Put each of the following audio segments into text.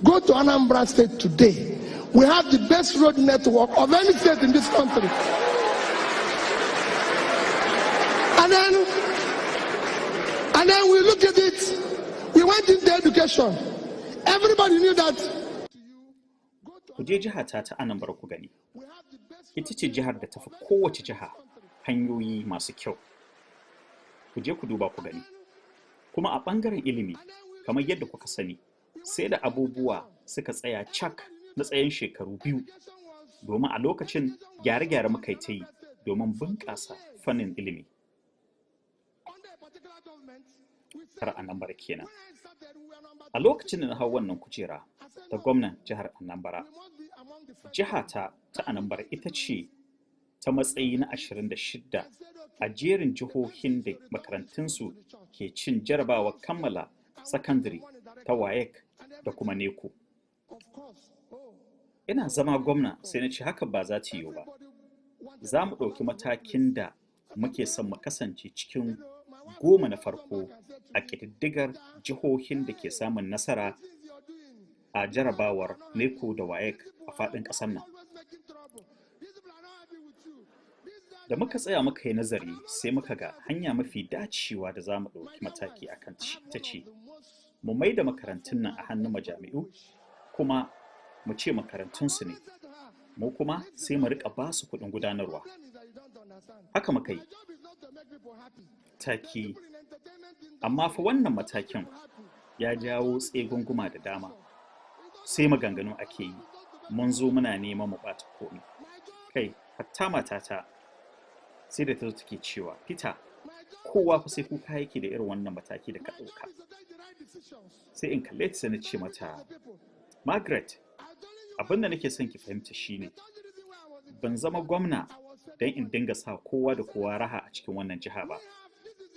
Go to Anambra State today. We have the best road network of any state in this country. And then we look at it. We went into education. Everybody knew that. Ku je jihata ta Anambra ku gani. Ita ce jihar da tafi kowace jiha hanyoyi masu kyau. Ku je ku duba ku gani. Kuma a ɓangaren ilimi, kamar yadda kuka sani, sai da abubuwa suka tsaya cak na tsayin shekaru 2 domin a lokacin gyare-gyare muka yi ta yi domin bunƙasa fannin ilimi. Har Anambra kenan. A lokacin da na hau wannan kujera ta gwamnan jihar Anambra, jihata ta Anambra ita ce ta matsayi na 26 a jerin jihohin da makarantunsu ke cin jarabawar kammala sakandare ta WAEC da kuma NECO. Ina zama gwamna sai na ce haka ba za ta yiwu ba. Za mu ɗauki matakin da muke son mu kasance cikin 10 na farko a ƙididdigar jihohin da ke samun nasara a jarabawar NECO da WAEC a faɗin ƙasar nan. Da muka tsaya muka yi nazari sai muka ga hanya mafi dacewa da za mu ɗauki mataki a kan ta ce, mu mai da makarantun nan a hannun majami'u kuma mu ce makarantunsu ne, mu kuma sai mu riƙa ba su kuɗin gudanarwa. Haka muka yi. Taki. Amma fa wannan matakin ya jawo tsegunguma da dama. Sai maganganu ake yi, mun zo muna neman mu ɓata komai. Kai, hatta matata sai da ta zo take cewa, Peter, kowa fa sai kuka yake da irin wannan mataki da ka ɗauka. Sai in kalle ta na ce mata, Margaret, abin da nake son ki fahimta shine, ban zama gwamna don in dinga sa kowa da kowa raha a cikin wannan jiha ba.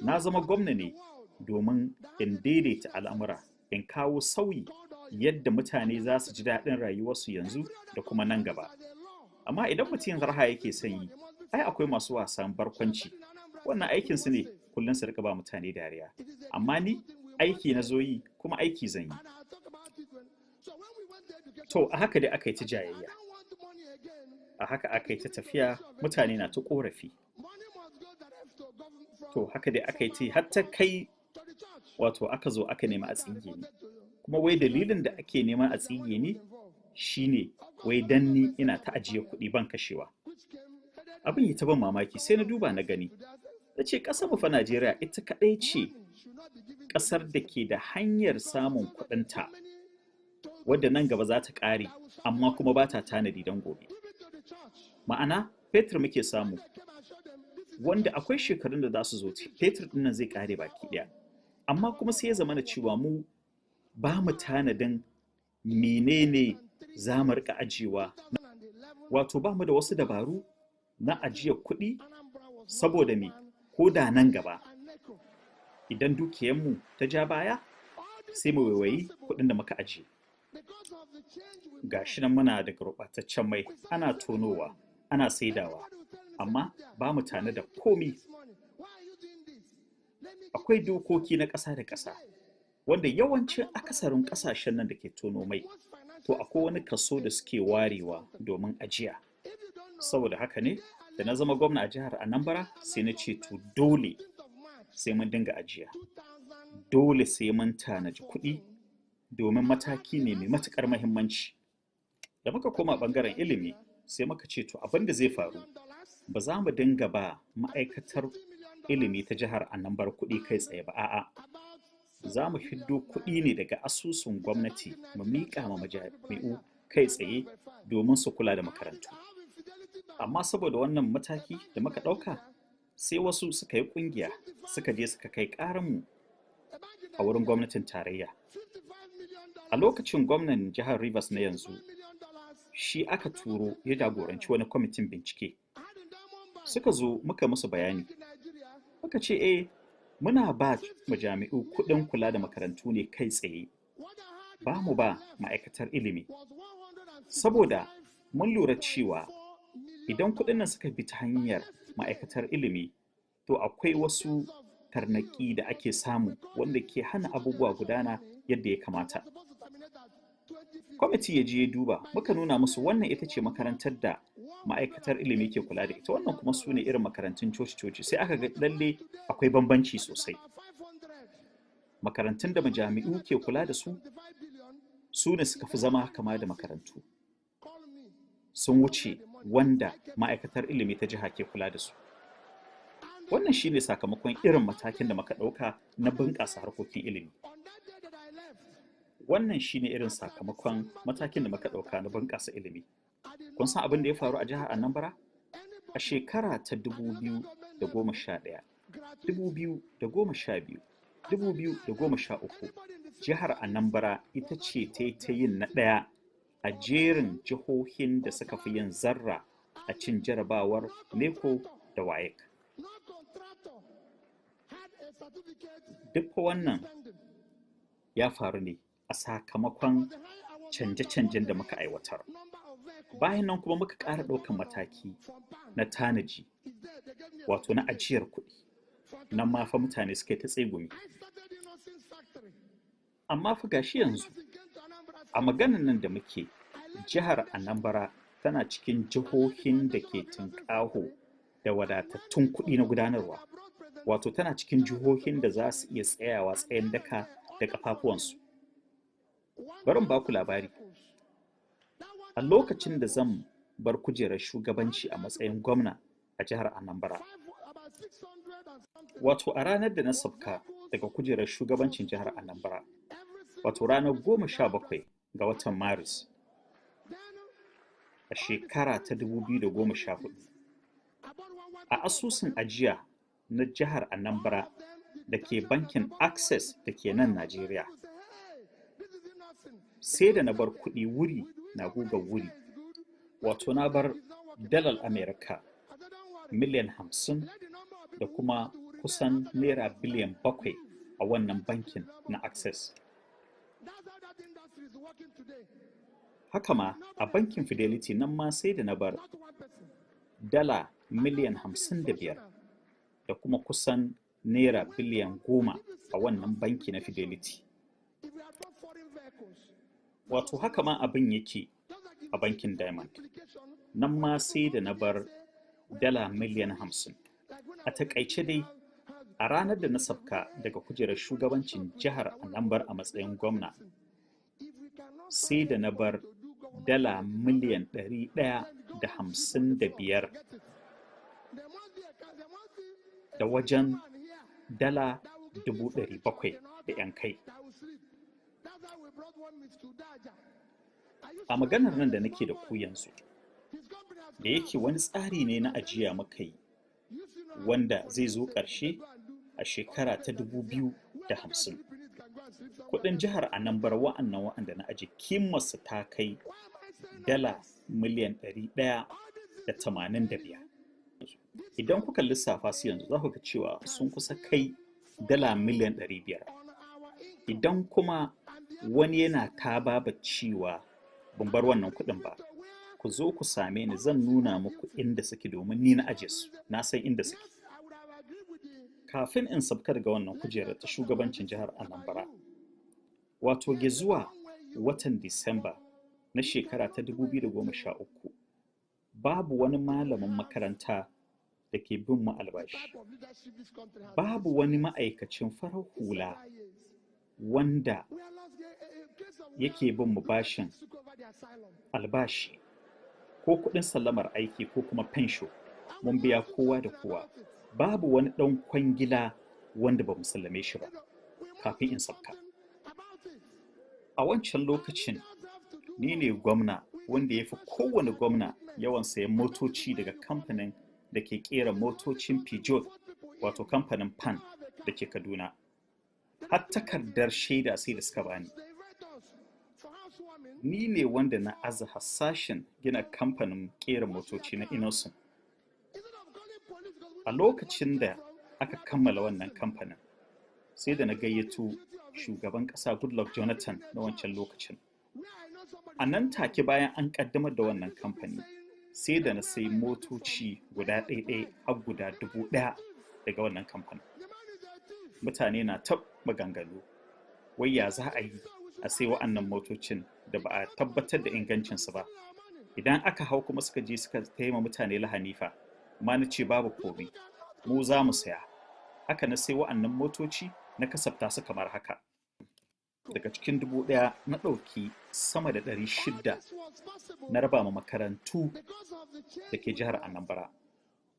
Na zama gwamna ne domin in daidaita al'amura, in kawo sauyi yadda mutane za su ji daɗin rayuwarsu yanzu da kuma nan gaba. Amma idan mutum raha yake son yi, ai akwai masu wasan barkwanci. Wannan aikinsu ne kullum su rika ba mutane dariya. Amma ni aiki na zo yi kuma aiki zan yi. To a haka dai aka yi ta jayayya. A haka aka yi ta tafiya, mutane na ta ƙorafi. To haka dai aka yi ta har ta kai wato aka zo aka nemi a tsige ni. Kuma wai dalilin da ake neman a tsige ni shine wai dan ni ina ta ajiye kuɗi ban kashewa. Abin yi ta ban mamaki sai na duba na gani. Na ce ƙasar mu fa Najeriya ita kaɗai ce ƙasar da ke da hanyar samun kuɗinta wadda nan gaba za ta ƙare amma kuma ba ta tanadi don gobe. Ma'ana fetur muke samu wanda akwai shekarun da za su zo fetur ɗin nan zai ƙare baki ɗaya. Amma kuma sai ya zama na cewa mu ba mu tanadin menene za mu riƙa ajiyewa. Wato ba mu da wasu dabaru na ajiyar kuɗi saboda me ko da nan gaba idan dukiyarmu ta ja baya sai mu waiwayi kuɗin da muka ajiye. Ga shi nan muna da gurɓataccen mai ana tonowa ana saidawa amma ba mu tana da komi. Akwai dokoki na ƙasa da ƙasa wanda yawancin akasarin ƙasashen nan da ke tono mai to akwai wani kaso da suke warewa domin ajiya. Saboda haka ne da na zama gwamna a jihar Anambra sai na ce to dole sai mun dinga ajiya. Dole sai mun tanaji kuɗi domin mataki ne mai matuƙar muhimmanci. Da muka koma ɓangaren ilimi sai muka ce to abin da zai faru ba za mu dinga ba ma'aikatar ilimi ta jihar Anambra kuɗi kai tsaye ba a'a. Za mu fiddo kuɗi ne daga asusun gwamnati mu miƙa ma majami'u kai tsaye domin su kula da makarantu. Amma saboda wannan mataki da muka ɗauka sai wasu suka yi ƙungiya suka je suka kai ƙaranmu a wurin gwamnatin tarayya. A lokacin gwamnan jihar Rivers na yanzu shi aka turo ya jagoranci wani kwamitin bincike. Suka zo muka musu bayani. Muka ce muna ba majami'u kuɗin kula da makarantu ne kai tsaye. Ba mu ba ma'aikatar ilimi. Saboda mun lura cewa idan kuɗin nan suka bi ta hanyar ma'aikatar ilimi to akwai wasu tarnaƙi da ake samu wanda ke hana abubuwa gudana yadda ya kamata. Kwamiti ya je ya duba, muka nuna musu wannan ita ce makarantar da ma'aikatar ilimi ke kula da ita, wannan kuma su ne irin makarantun coci-coci, sai aka ga lalle akwai bambanci sosai. Makarantun da majami'u ke kula da su ne suka fi zama kama da makarantu, sun wuce wanda ma'aikatar ilimi ta jiha ke kula da su. Wannan shi ne sakamakon irin matakin da muka ɗauka na bunƙasa harkokin ilimi. Wannan shi ne irin sakamakon matakin da muka ɗauka na bunƙasa ilimi. Kun san abin da ya faru a jihar Anambra? A shekara ta 2011, 2012, 2013, jihar Anambra ita ce ta yin na ɗaya a jerin jihohin da suka fi yin zarra a cin jarabawar NECO da WAEC. Duk wannan ya faru ne a sakamakon canje-canjen da muka aiwatar. Bayan nan kuma muka ƙara ɗaukan mataki na tanaji, wato na ajiyar kuɗi. Nan ma fa mutane suka yi ta tsegumi. Amma fa gashi yanzu, a maganan nan da muke, jihar Anambra tana cikin jihohin da ke tunƙaho da wadatattun kuɗi na gudanarwa. Wato tana cikin jihohin da za su iya tsayawa tsayin daka da ƙafafuwansu. Bari in baku labari. A lokacin da zan bar kujerar shugabanci a matsayin gwamna a jihar Anambra, wato a ranar da na sauka daga kujerar shugabancin jihar Anambra, wato ranar 17 ga watan Maris a shekara ta 2014, a asusun ajiya na jihar Anambra da ke bankin Access da ke nan Najeriya, sai da na bar kuɗi wuri na guga wuri, wato na bar dalar Amerika miliyan 50 da kuma kusan naira biliyan 7 a wannan bankin na Access. Haka ma a bankin Fidelity nan ma sai da na bar dala miliyan 55 da kuma kusan naira biliyan 10 a wannan banki na Fidelity. Wato haka ma abin yake a bankin Diamond, nan ma sai da na bar dala miliyan 50. A takaice dai, a ranar da na sauka daga kujerar shugabancin jihar Anambra a matsayin gwamna, sai da na bar dala miliyan 155 da wajen dala 700,000 da 'yan kai. A maganar nan da nake da ku yanzu, da yake wani tsari ne na ajiya muka yi wanda zai zo ƙarshe a shekara ta 2050. Kuɗin jihar Anambra wa'anda na aje kimarsu ta kai dala miliyan 185. Idan kuka lissafa su yanzu za ku ga cewa sun kusa kai dala miliyan 500. Idan kuma wani yana tababa cewa ban bar wannan kuɗin ba, ku zo ku same ni, zan nuna muku inda suke domin ni na aje su, na san inda suke. Kafin in sabka daga wannan kujerar ta shugabancin jihar Anambra, wato ge zuwa watan Disamba na shekara ta 2013, babu wani malamin makaranta da ke bin mu albashi. Babu wani ma'aikacin farar hula wanda yake bin mu bashin albashi ko kuɗin sallamar aiki ko kuma fensho. Mun biya kowa da kowa. Babu wani ɗan kwangila wanda ba mu sallame shi ba kafin in sauka. A wancan lokacin ni ne gwamna wanda ya fi kowane gwamna yawan sayan motoci daga kamfanin da ke ƙera motocin Peugeot, wato kamfanin Pan da ke Kaduna. Har takardar shaida sai da suka bani. Ni ne wanda na aza hasashen gina kamfanin ƙera motoci na Innocent. A lokacin da aka kammala wannan kamfanin, sai da na gayyato shugaban ƙasa Goodluck Jonathan na wancan lokacin. A nan take bayan an ƙaddamar da wannan kamfani, sai da na sai motoci guda ɗaiɗai har guda 1,000 daga wannan kamfanin. Mutane na ta maganganu, wai ya za a yi a sai wa'annan motocin da ba a tabbatar da ingancinsu ba. Idan aka hau kuma suka je suka taima mutane lahanifa, amma na ce babu komai, mu za mu saya. Haka na sai wa'annan motoci na kasafta su kamar haka. Daga cikin 1,000 na ɗauki sama da 600 na raba ma makarantu da ke jihar Anambra.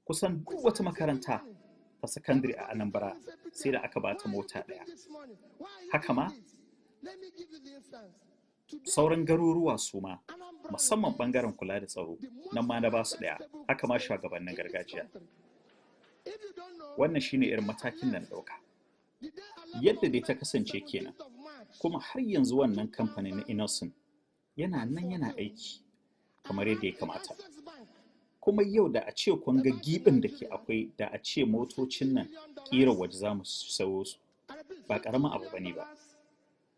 Kusan duk wata makaranta ta sakandare a Anambra sai da aka bata mota ɗaya. Haka ma sauran garuruwa su ma, musamman ɓangaren kula da tsaro, nan ma na ba su ɗaya. Haka ma shugabannin gargajiya. Wannan shine irin matakin da na ɗauka. Yadda dai ta kasance kenan, kuma har yanzu wannan kamfanin na Innocent yana nan yana aiki kamar yadda ya kamata. Kuma yau da a ce kun ga giɓin da ke akwai, da a ce motocin nan ƙira waje za mu sayo su, ba ƙaramin abu bane ba.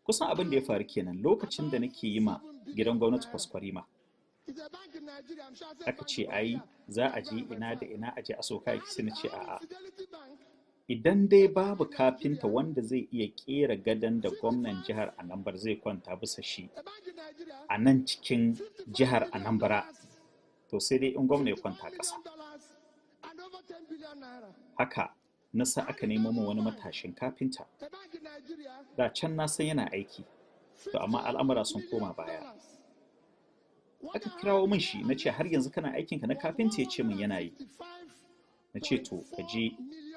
Kusan abin da ya faru kenan lokacin da nake yi ma gidan gwamnati kwaskwarima. Aka ce ai za a je ina da ina a je a soka yaki, sai na ce a'a. Idan dai babu kafinta wanda zai iya ƙera gadon da gwamnan jihar Anambra zai kwanta bisa shi a nan cikin jihar Anambra, to sai dai in gwamna ya kwanta ƙasa. Haka na sa aka nemo min wani matashin kafinta. Da can na san yana aiki, to amma al'amura sun koma baya. Aka kirawo min shi, na ce har yanzu kana aikinka na kafinta? Ya ce min yana yi. Na ce to ka je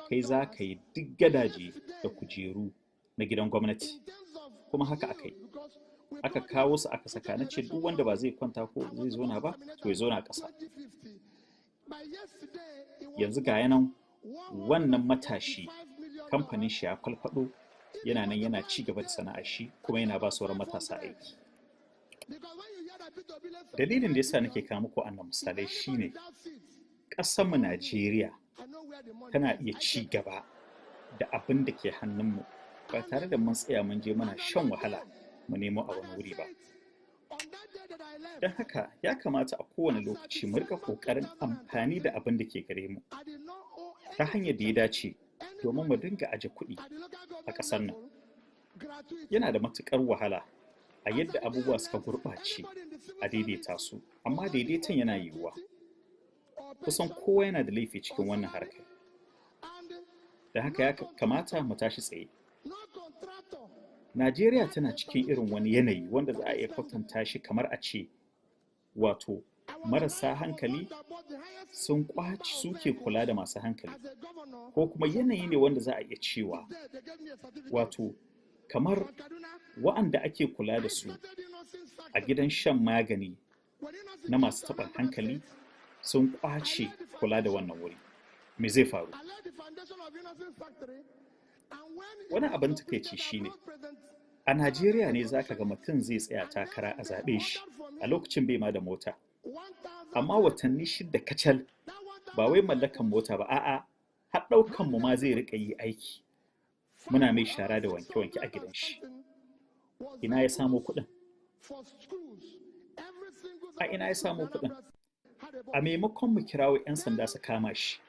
kai za ka yi duk gadaje da kujeru na gidan gwamnati. Kuma haka aka yi. Aka kawo su aka saka. Na ce duk wanda ba zai kwanta ko zai zauna ba, to ya zauna ƙasa. Yanzu ga yanan wannan matashi, kamfanin shi ya falfado, yana nan yana ci gaba da sana'ar shi, kuma yana ba sauran matasa aiki. Dalilin da yasa nake kawo muku annan misalai shine ƙasarmu Najeriya tana iya ci gaba da abin da ke hannunmu ba tare da mun tsaya mun je muna shan wahala mu nemo a wani wuri ba. Don haka ya kamata a kowane lokaci mu rika ƙoƙarin amfani da abin da ke gare mu ta hanyar da ya dace domin mu dinga aje kuɗi a ƙasar nan. Yana da matuƙar wahala a yadda abubuwa suka gurɓace a daidaita su, amma daidaiton yana yiwuwa. Kusan kowa yana da laifi cikin wannan harkar. Da haka ya kamata mu tashi tsaye. Najeriya tana cikin irin wani yanayi wanda za a iya kwatanta shi kamar a ce, wato marasa hankali sun kwaci suke kula da masu hankali, ko kuma yanayi ne wanda za a iya cewa wato kamar wa'anda ake kula da su a gidan shan magani na masu taɓin hankali sun kwace kula da wannan wuri. Me zai faru? Wani abin takaici shine a Najeriya ne zaka ga mutum zai tsaya takara a zaɓe shi a lokacin bai ma da mota, amma watanni 6 kacal, ba wai mallakan mota ba, a'a har ɗaukan mu ma zai riƙa yi aiki, muna mai shara da wanke-wanke a gidan shi. Ina ya samo kuɗin? A ina ya samo kuɗin? A maimakon mu kirawo 'yan sanda su kama shi,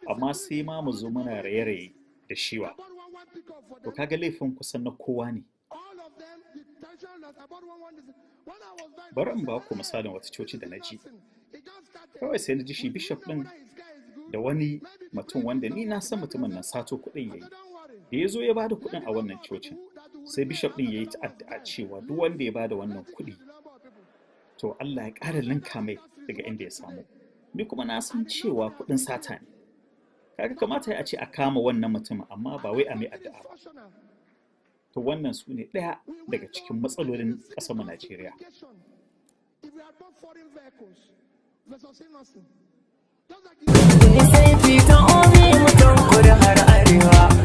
amma sai ma mu zo muna raye-raye da shiwa. To kaga laifin kusan na kowa ne. Bari in ba ku misalin wata coci da na ji. Kawai sai na ji shi bishop ɗin da wani mutum wanda ni na san mutumin nan sato kuɗin yayi. Da ya zo ya bada kuɗin a wannan cocin, sai bishop ɗin ya yi ta'adda cewa duk wanda ya bada wannan kuɗi, to Allah ya ƙara linka mai daga inda ya samu. Ni kuma na san cewa kuɗin sata ne. Kaga kamata ya ce a kama wannan mutumin, amma ba wai a mai addu'a ba. To wannan su ne ɗaya daga cikin matsalolin ƙasarmu Najeriya. Sai fita omi mutum kudu har arewa.